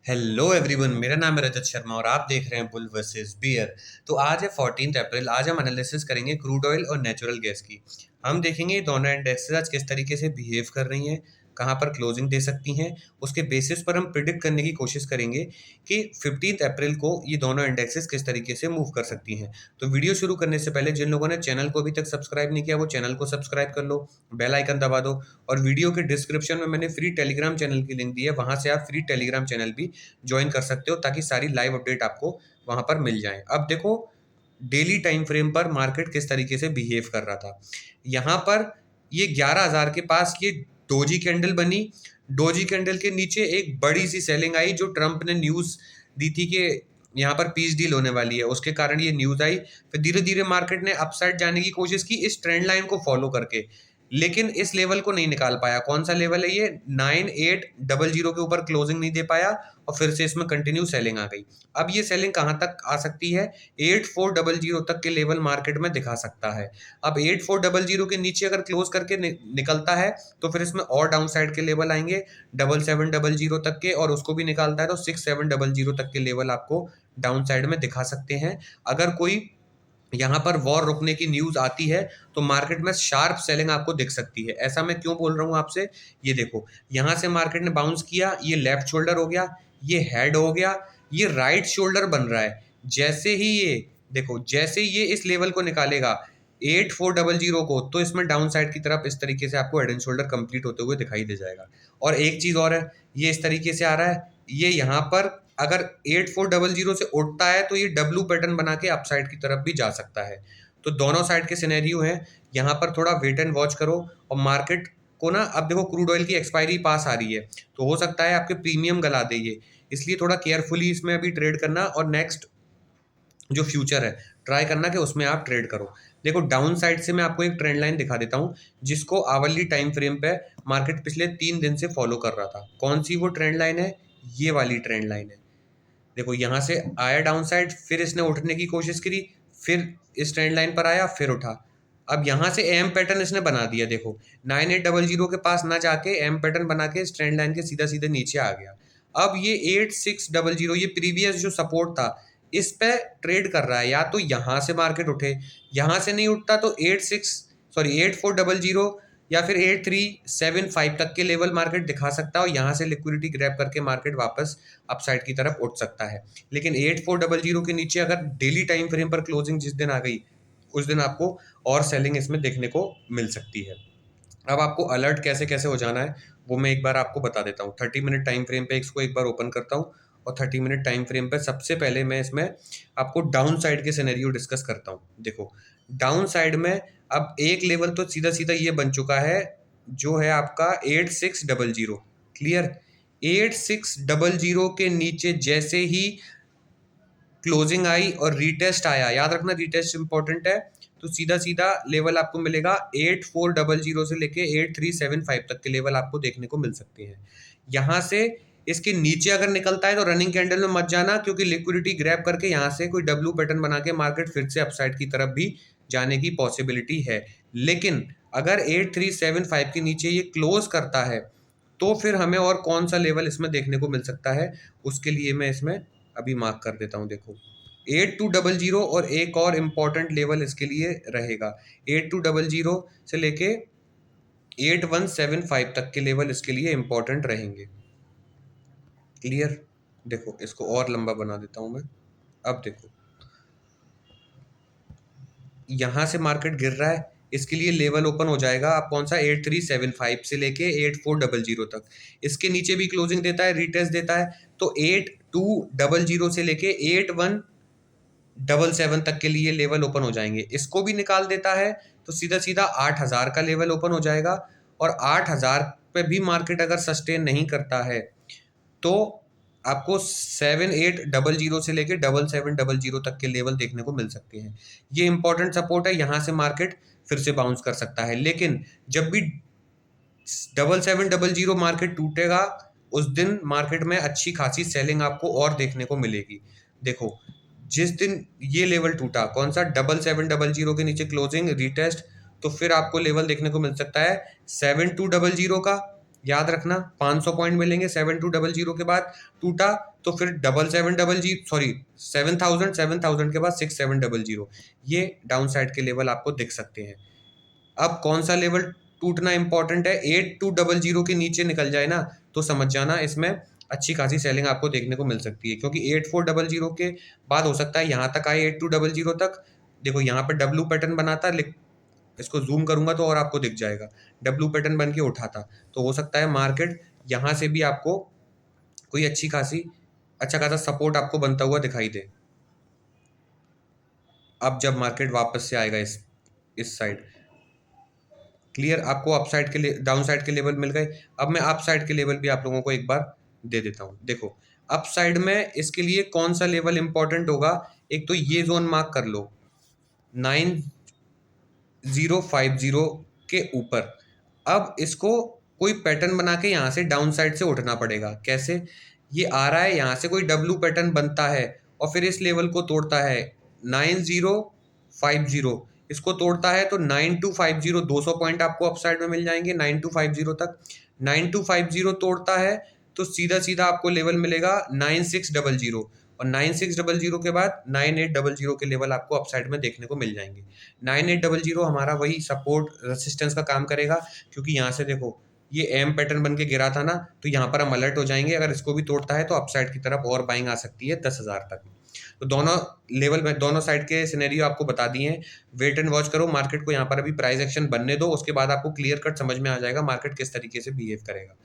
Hello everyone, मेरा नाम है रजत शर्मा और आप देख रहे हैं बुल वर्सेस बियर। तो आज है 14 अप्रैल। आज हम एनालिसिस करेंगे क्रूड ऑयल और नेचुरल गैस की। हम देखेंगे ये दोनों इंडेक्सेस आज किस तरीके से बिहेव कर रही हैं, कहाँ पर क्लोजिंग दे सकती हैं। उसके बेसिस पर हम प्रिडिक्ट करने की कोशिश करेंगे कि 15 अप्रैल को ये दोनों इंडेक्सेस किस तरीके से मूव कर सकती हैं। तो वीडियो शुरू करने से पहले जिन लोगों ने चैनल को अभी तक सब्सक्राइब नहीं किया वो चैनल को सब्सक्राइब कर लो, बेल आइकन दबा दो। और वीडियो के डिस्क्रिप्शन में मैंने फ्री टेलीग्राम चैनल की लिंक दी है, वहाँ से आप फ्री टेलीग्राम चैनल भी ज्वाइन कर सकते हो ताकि सारी लाइव अपडेट आपको वहां पर मिल जाए। अब देखो डेली टाइम फ्रेम पर मार्केट किस तरीके से बिहेव कर रहा था। यहाँ पर ये 11,000 के पास ये डोजी कैंडल बनी। डोजी कैंडल के नीचे एक बड़ी सी सेलिंग आई जो ट्रंप ने न्यूज दी थी कि यहाँ पर पीस डील होने वाली है, उसके कारण ये न्यूज आई। फिर धीरे धीरे मार्केट ने अपसाइड जाने की कोशिश की इस ट्रेंड लाइन को फॉलो करके, लेकिन इस लेवल को नहीं निकाल पाया। कौन सा लेवल है ये? 9800 के ऊपर क्लोजिंग नहीं दे पाया और फिर से इसमें कंटिन्यू सेलिंग आ गई। अब ये सेलिंग कहाँ तक आ सकती है? 8400 तक के लेवल मार्केट में दिखा सकता है। अब 8400 के नीचे अगर क्लोज करके निकलता है तो फिर इसमें और डाउन साइड के लेवल आएंगे 7700 तक के, और उसको भी निकालता है तो 6700 तक के लेवल आपको डाउन साइड में दिखा सकते हैं। अगर कोई यहाँ पर वॉर रुकने की न्यूज आती है तो मार्केट में शार्प सेलिंग आपको दिख सकती है। ऐसा मैं क्यों बोल रहा हूँ आपसे, ये देखो यहाँ से मार्केट ने बाउंस किया, ये लेफ्ट शोल्डर हो गया, ये हेड हो गया, ये राइट शोल्डर बन रहा है। जैसे ही ये देखो, जैसे ये इस लेवल को निकालेगा 8400 को, तो इसमें डाउन साइड की तरफ इस तरीके से आपको हेड एंड शोल्डर कंप्लीट होते हुए दिखाई दे जाएगा। और एक चीज और है, ये इस तरीके से आ रहा है, ये यहाँ पर अगर 8400 से उठता है तो ये डब्लू पैटर्न बना के अपसाइड की तरफ भी जा सकता है। तो दोनों साइड के सिनेरियो हैं, यहाँ पर थोड़ा वेट एंड वॉच करो। और मार्केट को ना, अब देखो क्रूड ऑयल की एक्सपायरी पास आ रही है तो हो सकता है आपके प्रीमियम गला दे ये, इसलिए थोड़ा केयरफुली इसमें अभी ट्रेड करना, और नेक्स्ट जो फ्यूचर है ट्राई करना कि उसमें आप ट्रेड करो। देखो डाउन साइड से मैं आपको एक ट्रेंड लाइन दिखा देता हूँ जिसको आवरली टाइम फ्रेम पे मार्केट पिछले 3 दिन से फॉलो कर रहा था। कौन सी वो ट्रेंड लाइन है? ये वाली ट्रेंड लाइन है। देखो यहाँ से आया डाउन साइड, फिर इसने उठने की कोशिश करी, फिर इस ट्रेंड लाइन पर आया, फिर उठा। अब यहाँ से एम पैटर्न इसने बना दिया। देखो 9800 के पास ना जाके एम पैटर्न बना के इस ट्रेंड लाइन के सीधा सीधे नीचे आ गया। अब ये 8600, ये प्रीवियस जो सपोर्ट था, इस पे ट्रेड कर रहा है। या तो यहाँ से मार्केट उठे, यहाँ से नहीं उठता तो 8400 या फिर 8375 तक के लेवल मार्केट दिखा सकता है, और यहाँ से लिक्विडिटी ग्रैब करके मार्केट वापस अपसाइड की तरफ उठ सकता है। लेकिन 8400 के नीचे अगर डेली टाइम फ्रेम पर क्लोजिंग जिस दिन आ गई उस दिन आपको और सेलिंग इसमें देखने को मिल सकती है। अब आपको अलर्ट कैसे कैसे हो जाना है वो मैं एक बार आपको बता देता हूँ। 30 मिनट टाइम फ्रेम पे इसको एक बार ओपन करता हूँ, और 30 मिनट टाइम फ्रेम पे सबसे पहले मैं इसमें आपको डाउन साइड के सिनेरियो डिस्कस करता हूँ। देखो डाउन साइड में अब एक लेवल तो सीधा सीधा ये बन चुका है जो है आपका 8600। क्लियर? 8600 के नीचे जैसे ही क्लोजिंग आई और रीटेस्ट आया, याद रखना रीटेस्ट इंपॉर्टेंट है, तो सीधा सीधा लेवल आपको मिलेगा 8400 से लेके 8375 तक के लेवल आपको देखने को मिल सकते हैं। यहाँ से इसके नीचे अगर निकलता है तो रनिंग कैंडल में मत जाना, क्योंकि लिक्विडिटी ग्रैब करके यहाँ से कोई डब्लू पैटर्न बना के मार्केट फिर से अपसाइड की तरफ भी जाने की पॉसिबिलिटी है। लेकिन अगर 8375 के नीचे ये क्लोज करता है तो फिर हमें और कौन सा लेवल इसमें देखने को मिल सकता है, उसके लिए मैं इसमें अभी मार्क कर देता हूँ। देखो 8200 और एक और इम्पॉर्टेंट लेवल इसके लिए रहेगा 8200 से लेके 8175 तक के लेवल इसके लिए इम्पॉर्टेंट रहेंगे। क्लियर? देखो इसको और लंबा बना देता हूं मैं। अब देखो यहां से मार्केट गिर रहा है, इसके लिए लेवल ओपन हो जाएगा। आप कौन सा? 8375 से लेके 8400 तक। इसके नीचे भी क्लोजिंग देता है, रिटेस्ट देता है, तो 8200 से लेके 8177 तक के लिए लेवल ओपन हो जाएंगे। इसको भी निकाल देता है तो सीधा सीधा 8000 का लेवल ओपन हो जाएगा। और 8000 पे भी मार्केट अगर सस्टेन नहीं करता है तो आपको 7800 से लेके 7700 तक के लेवल देखने को मिल सकते हैं। ये इंपॉर्टेंट सपोर्ट है, यहाँ से मार्केट फिर से बाउंस कर सकता है। लेकिन जब भी 7700 मार्केट टूटेगा उस दिन मार्केट में अच्छी खासी सेलिंग आपको और देखने को मिलेगी। देखो जिस दिन ये लेवल टूटा, कौन सा? 7700 के नीचे क्लोजिंग, रिटेस्ट, तो फिर आपको लेवल देखने को मिल सकता है 7200 का, याद रखना 500 पॉइंट मिलेंगे 7200 के बाद, टूटा तो फिर 7700, सॉरी 7000 के बाद 6700, ये डाउन साइड के लेवल आपको दिख सकते हैं। अब कौन सा लेवल टूटना इंपॉर्टेंट है, 8200 के नीचे निकल जाए ना तो समझ जाना इसमें अच्छी खासी सेलिंग आपको देखने को मिल सकती है, क्योंकि 8400 के बाद हो सकता है यहाँ तक आए 8200 तक। देखो यहाँ पर डब्लू पैटर्न बनाता है, इसको जूम करूंगा तो और आपको दिख जाएगा, डब्लू पैटर्न बन के उठाता, तो हो सकता है मार्केट यहाँ से भी आपको कोई अच्छा खासा सपोर्ट आपको बनता हुआ दिखाई दे। अब जब मार्केट वापस से आएगा इस साइड, क्लियर, आपको अप साइड के लिए डाउन साइड के लेवल मिल गए। अब मैं अप साइड के लेवल भी आप लोगों को एक बार दे देता हूँ। देखो अप साइड में इसके लिए कौन सा लेवल इंपॉर्टेंट होगा, एक तो ये जोन मार्क कर लो 9050 के ऊपर। अब इसको कोई पैटर्न बना के यहाँ से डाउन साइड से उठना पड़ेगा। कैसे, ये आ रहा है यहाँ से कोई डब्लू पैटर्न बनता है और फिर इस लेवल को तोड़ता है 9050, इसको तोड़ता है तो 9250, 200 पॉइंट आपको अपसाइड में मिल जाएंगे 9250 तक। 9250 तोड़ता है तो सीधा सीधा आपको लेवल मिलेगा 9600, और 9600 के बाद 9800 के लेवल आपको अपसाइड में देखने को मिल जाएंगे। 9800 हमारा वही सपोर्ट रेसिस्टेंस का काम करेगा, क्योंकि यहाँ से देखो ये एम पैटर्न बन के गिरा था ना, तो यहाँ पर हम अलर्ट हो जाएंगे, अगर इसको भी तोड़ता है तो अपसाइड की तरफ और बाइंग आ सकती है 10,000 तक। तो दोनों लेवल में दोनों साइड के सिनेरियो आपको बता दिए हैं। वेट एंड वॉच करो मार्केट को, यहाँ पर अभी प्राइस एक्शन बनने दो, उसके बाद आपको क्लियर कट समझ में आ जाएगा मार्केट किस तरीके से बिहेव करेगा।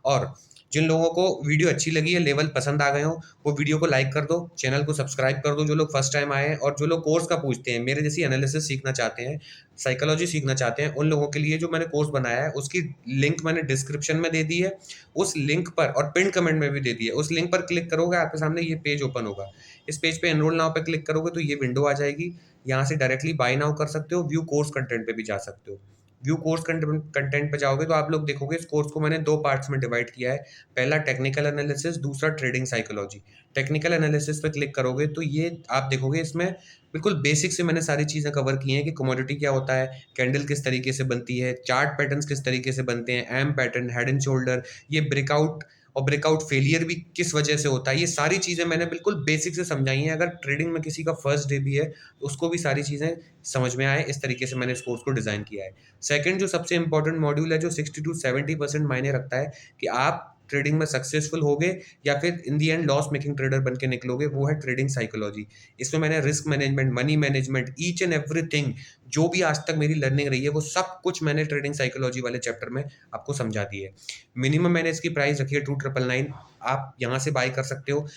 और जिन लोगों को वीडियो अच्छी लगी है, लेवल पसंद आ गए हो, वो वीडियो को लाइक कर दो, चैनल को सब्सक्राइब कर दो जो लोग फर्स्ट टाइम आए हैं, और जो लोग कोर्स का पूछते हैं, मेरे जैसी एनालिसिस सीखना चाहते हैं, साइकोलॉजी सीखना चाहते हैं, उन लोगों के लिए जो मैंने कोर्स बनाया है उसकी लिंक मैंने डिस्क्रिप्शन में दे दी है। उस लिंक पर, और पिन कमेंट में भी दे दी है, उस लिंक पर क्लिक करोगे आपके सामने ये पेज ओपन होगा। इस पेज पे एनरोल नाउ पे क्लिक करोगे तो ये विंडो आ जाएगी। यहाँ से डायरेक्टली बाय नाउ कर सकते हो, व्यू कोर्स कंटेंट पे भी जा सकते हो। व्यू कोर्स कंटेंट पे जाओगे तो आप लोग देखोगे इस कोर्स को मैंने 2 पार्ट्स में डिवाइड किया है। पहला टेक्निकल एनालिसिस, दूसरा ट्रेडिंग साइकोलॉजी। टेक्निकल एनालिसिस पे क्लिक करोगे तो ये आप देखोगे इसमें बिल्कुल बेसिक से मैंने सारी चीज़ें कवर की हैं कि कमोडिटी क्या होता है, कैंडल किस तरीके से बनती है, चार्ट पैटर्न्स किस तरीके से बनते हैं, M pattern, head and shoulder, ये ब्रेकआउट और ब्रेकआउट फेलियर भी किस वजह से होता है, ये सारी चीज़ें मैंने बिल्कुल बेसिक से समझाई हैं। अगर ट्रेडिंग में किसी का फर्स्ट डे भी है तो उसको भी सारी चीज़ें समझ में आए, इस तरीके से मैंने इस कोर्स को डिज़ाइन किया है। सेकंड जो सबसे इंपॉर्टेंट मॉड्यूल है, जो 60 टू 70% मायने रखता है कि आप ट्रेडिंग में सक्सेसफुल होगे या फिर इन दी एंड लॉस मेकिंग ट्रेडर बन के निकलोगे, वो है ट्रेडिंग साइकोलॉजी। इसमें मैंने risk management, money management, each and everything जो भी आज तक मेरी लर्निंग रही है वो सब कुछ मैंने ट्रेडिंग साइकोलॉजी वाले चैप्टर में आपको समझा दी है। मिनिमम मैंने इसकी प्राइस रखी है 2999, आप यहाँ से बाय कर सकते हो।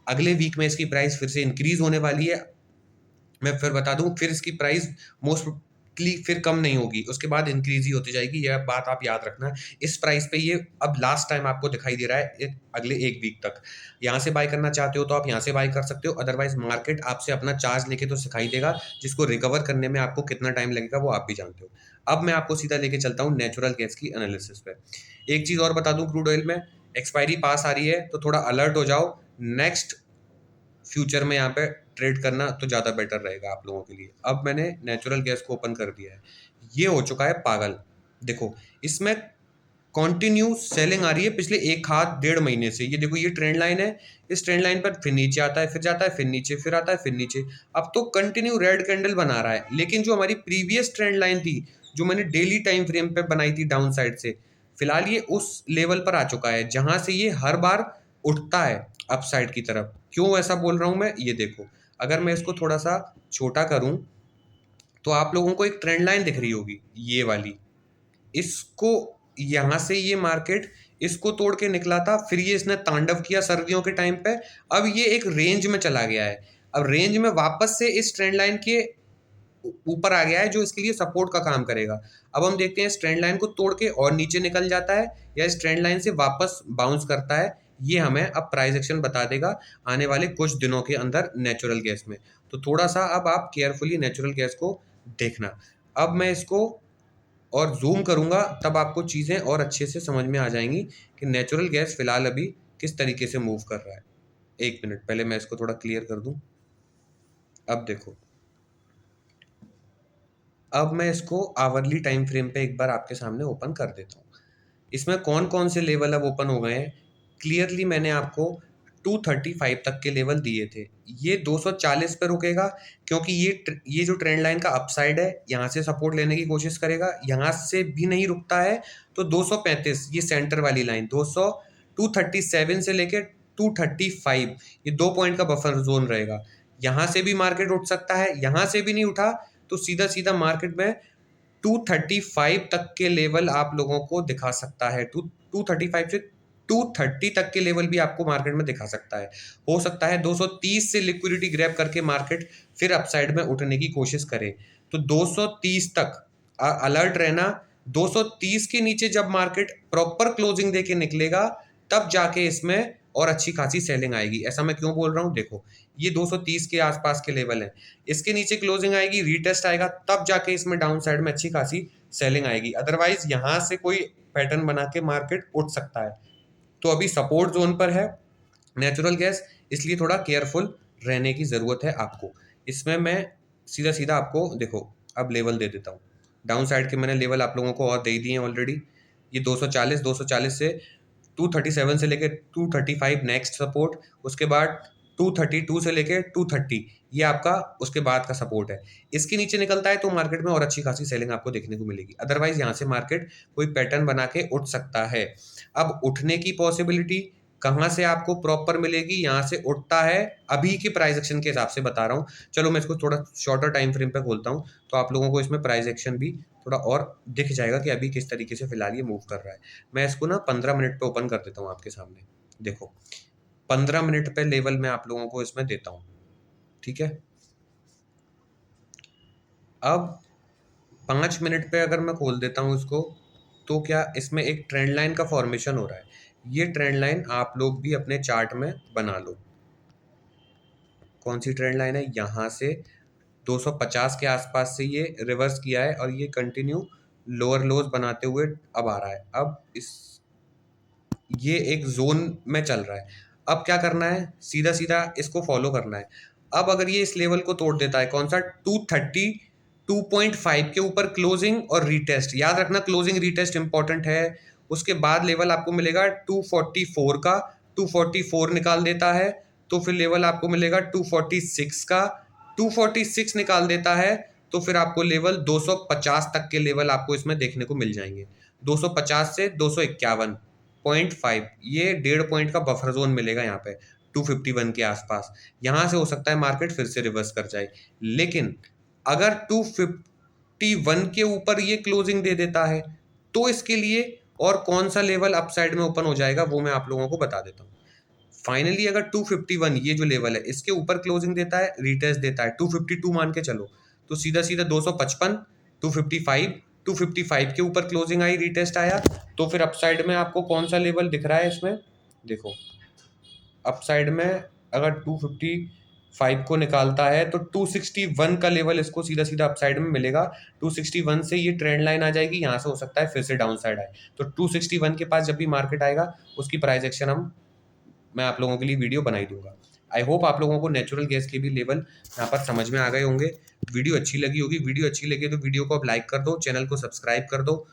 अगले वीक में इसकी प्राइस फिर से इंक्रीज होने वाली है, मैं फिर बता दूं, फिर इसकी प्राइस मोस्टली फिर कम नहीं होगी, उसके बाद इंक्रीज ही होती जाएगी, यह बात आप याद रखना। इस प्राइस पे ये अब लास्ट टाइम आपको दिखाई दे रहा है अगले एक वीक तक। यहाँ से बाय करना चाहते हो तो आप यहाँ से बाय कर सकते हो, अदरवाइज मार्केट आपसे अपना चार्ज लेके तो सिखाई देगा, जिसको रिकवर करने में आपको कितना टाइम लगेगा वो आप भी जानते हो। अब मैं आपको सीधा लेके चलता हूँ नेचुरल गैस की एनालिसिस पे। एक चीज़ और बता दूँ, क्रूड ऑयल में एक्सपायरी पास आ रही है तो थोड़ा अलर्ट हो जाओ, नेक्स्ट फ्यूचर में यहाँ पे ट्रेड करना तो ज़्यादा बेटर रहेगा आप लोगों के लिए। अब मैंने नेचुरल गैस को ओपन कर दिया है, ये हो चुका है पागल। देखो इसमें कंटिन्यू सेलिंग आ रही है पिछले एक हाथ 1.5 महीने से। ये देखो ये ट्रेंड लाइन है, इस ट्रेंड लाइन पर फिर नीचे आता है, फिर जाता है, फिर नीचे, फिर आता है, फिर नीचे। अब तो कंटिन्यू रेड कैंडल बना रहा है, लेकिन जो हमारी प्रीवियस ट्रेंड लाइन थी, जो मैंने डेली टाइम फ्रेम पे बनाई थी डाउन साइड से, फिलहाल ये उस लेवल पर आ चुका है जहां से ये हर बार उठता है अप साइड की तरफ। क्यों ऐसा बोल रहा हूं मैं, ये देखो, अगर मैं इसको थोड़ा सा छोटा करूं तो आप लोगों को एक ट्रेंड लाइन दिख रही होगी, ये वाली। इसको यहाँ से ये मार्केट इसको तोड़ के निकला था, फिर ये इसने तांडव किया सर्दियों के टाइम पे, अब ये एक रेंज में चला गया है। अब रेंज में वापस से इस ट्रेंड लाइन के ऊपर आ गया है, जो इसके लिए सपोर्ट का काम करेगा। अब हम देखते हैं इस ट्रेंड लाइन को तोड़ के और नीचे निकल जाता है या इस ट्रेंड लाइन से वापस बाउंस करता है, ये हमें अब प्राइस एक्शन बता देगा आने वाले कुछ दिनों के अंदर नेचुरल गैस में। तो थोड़ा सा अब आप केयरफुली नेचुरल गैस को देखना। अब मैं इसको और जूम करूंगा तब आपको चीज़ें और अच्छे से समझ में आ जाएंगी कि नेचुरल गैस फिलहाल अभी किस तरीके से मूव कर रहा है। एक मिनट, पहले मैं इसको थोड़ा क्लियर कर दूं। अब देखो, अब मैं इसको आवरली टाइम फ्रेम पे एक बार आपके सामने ओपन कर देता हूँ। इसमें कौन कौन से लेवल अब ओपन हो गए हैं, क्लियरली मैंने आपको 235 तक के लेवल दिए थे। ये 240 पे रुकेगा क्योंकि ये जो ट्रेंड लाइन का अपसाइड है, यहाँ से सपोर्ट लेने की कोशिश करेगा, यहाँ से भी नहीं रुकता है तो 235 ये सेंटर वाली लाइन 237 से लेके 235 ये 2 पॉइंट का बफर जोन रहेगा। यहाँ से भी मार्केट उठ सकता है, यहाँ से भी नहीं उठा तो सीधा सीधा मार्केट में 235 तक के लेवल आप लोगों को दिखा सकता है। 235 से 230 तक के लेवल भी आपको मार्केट में दिखा सकता है। हो सकता है 230 से लिक्विडिटी ग्रैब करके मार्केट फिर अपसाइड में उठने की कोशिश करे। तो 230 तक अलर्ट रहना। 230 के नीचे जब मार्केट प्रॉपर क्लोजिंग देके निकलेगा तब जाके इसमें और अच्छी खासी सेलिंग आएगी। ऐसा मैं क्यों बोल रहा हूँ, देखो ये 230 के आसपास के लेवल है, इसके नीचे क्लोजिंग आएगी, रीटेस्ट आएगा, तब जाके इसमें डाउन साइड में अच्छी खासी सेलिंग आएगी। अदरवाइज यहाँ से कोई पैटर्न बना के मार्केट उठ सकता है। तो अभी सपोर्ट जोन पर है नेचुरल गैस, इसलिए थोड़ा केयरफुल रहने की ज़रूरत है आपको। इसमें मैं सीधा सीधा आपको देखो अब लेवल दे देता हूँ। डाउन साइड के मैंने लेवल आप लोगों को और दे दिए हैं ऑलरेडी। ये 240 से 237 से लेके 235 नेक्स्ट सपोर्ट, उसके बाद 232 से लेके 230 ये आपका उसके बाद का सपोर्ट है। इसके नीचे निकलता है तो मार्केट में और अच्छी खासी सेलिंग आपको देखने को मिलेगी। अदरवाइज यहाँ से मार्केट कोई पैटर्न बना के उठ सकता है। अब उठने की पॉसिबिलिटी कहाँ से आपको प्रॉपर मिलेगी, यहाँ से उठता है अभी की प्राइस एक्शन के हिसाब से बता रहा हूँ। चलो मैं इसको थोड़ा शॉर्टर टाइम फ्रेम पे खोलता हूँ तो आप लोगों को इसमें प्राइस एक्शन भी थोड़ा और दिख जाएगा कि अभी किस तरीके से फिलहाल ये मूव कर रहा है। मैं इसको ना 15 मिनट पे ओपन कर देता हूँ आपके सामने। देखो 15 मिनट पे लेवल मैं आप लोगों को इसमें देता हूँ, ठीक है। अब 5 मिनट पे अगर मैं खोल देता हूँ इसको तो क्या इसमें एक ट्रेंड लाइन का फॉर्मेशन हो रहा है। ये ट्रेंड लाइन आप लोग भी अपने चार्ट में बना लो। कौन सी ट्रेंड लाइन है, यहाँ से 250 के आसपास से ये रिवर्स किया है और ये कंटिन्यू लोअर लोज बनाते हुए अब आ रहा है। अब इस ये एक जोन में चल रहा है। अब क्या करना है, सीधा सीधा इसको फॉलो करना है। अब अगर ये इस लेवल को तोड़ देता है, कौन सा 232.5 के ऊपर क्लोजिंग और रीटेस्ट, याद रखना क्लोजिंग रीटेस्ट इंपॉर्टेंट है। उसके बाद लेवल आपको मिलेगा 244 का, 244 निकाल देता है तो फिर लेवल आपको मिलेगा 246 का, 246 निकाल देता है तो फिर आपको लेवल 250 तक के लेवल आपको इसमें देखने को मिल जाएंगे। 250 से 251.5 ये 1.5 पॉइंट का बफर जोन मिलेगा यहाँ पे 251 के आसपास। यहाँ से हो सकता है मार्केट फिर से रिवर्स कर जाए, लेकिन अगर 251 के ऊपर ये क्लोजिंग दे देता है तो इसके लिए और कौन सा लेवल अपसाइड में ओपन हो जाएगा वो मैं आप लोगों को बता देता हूँ। फाइनली अगर 251 ये जो लेवल है इसके ऊपर क्लोजिंग देता है, रीटेस्ट देता है 252 मान के चलो, तो सीधा सीधा 255, 255, 255 के ऊपर क्लोजिंग आई, रीटेस्ट आया तो फिर अपसाइड में आपको कौन सा लेवल दिख रहा है इसमें, देखो अपसाइड में अगर 255 को निकालता है तो 261 का लेवल इसको सीधा सीधा अपसाइड में मिलेगा। 261 से ये ट्रेंड लाइन आ जाएगी, यहाँ से हो सकता है फिर से डाउन साइड आए। तो 261 के पास जब भी मार्केट आएगा उसकी प्राइस एक्शन मैं आप लोगों के लिए वीडियो बनाई दूंगा। आई होप आप लोगों को नेचुरल गैस के भी लेवल यहाँ पर समझ में आ गए होंगे। वीडियो अच्छी लगी होगी, वीडियो अच्छी लगी तो वीडियो को आप लाइक कर दो, चैनल को सब्सक्राइब कर दो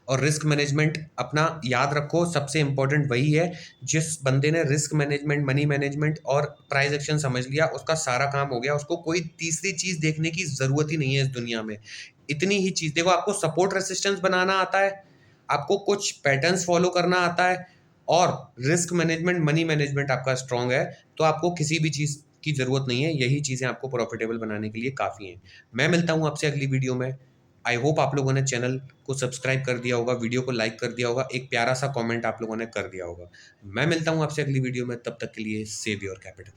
और रिस्क मैनेजमेंट अपना याद रखो। सबसे इंपॉर्टेंट वही है, जिस बंदे ने रिस्क मैनेजमेंट, मनी मैनेजमेंट और प्राइस एक्शन समझ लिया उसका सारा काम हो गया। उसको कोई तीसरी चीज़ देखने की ज़रूरत ही नहीं है इस दुनिया में। इतनी ही चीज़ देखो, आपको सपोर्ट रेसिस्टेंस बनाना आता है, आपको कुछ पैटर्न्स फॉलो करना आता है और रिस्क मैनेजमेंट, मनी मैनेजमेंट आपका स्ट्रांग है तो आपको किसी भी चीज़ की ज़रूरत नहीं है। यही चीज़ें आपको प्रॉफिटेबल बनाने के लिए काफ़ी हैं। मैं मिलता हूँ आपसे अगली वीडियो में। आई होप आप लोगों ने चैनल को सब्सक्राइब कर दिया होगा, वीडियो को लाइक कर दिया होगा, एक प्यारा सा कमेंट आप लोगों ने कर दिया होगा। मैं मिलता हूँ आपसे अगली वीडियो में, तब तक के लिए सेव योर कैपिटल।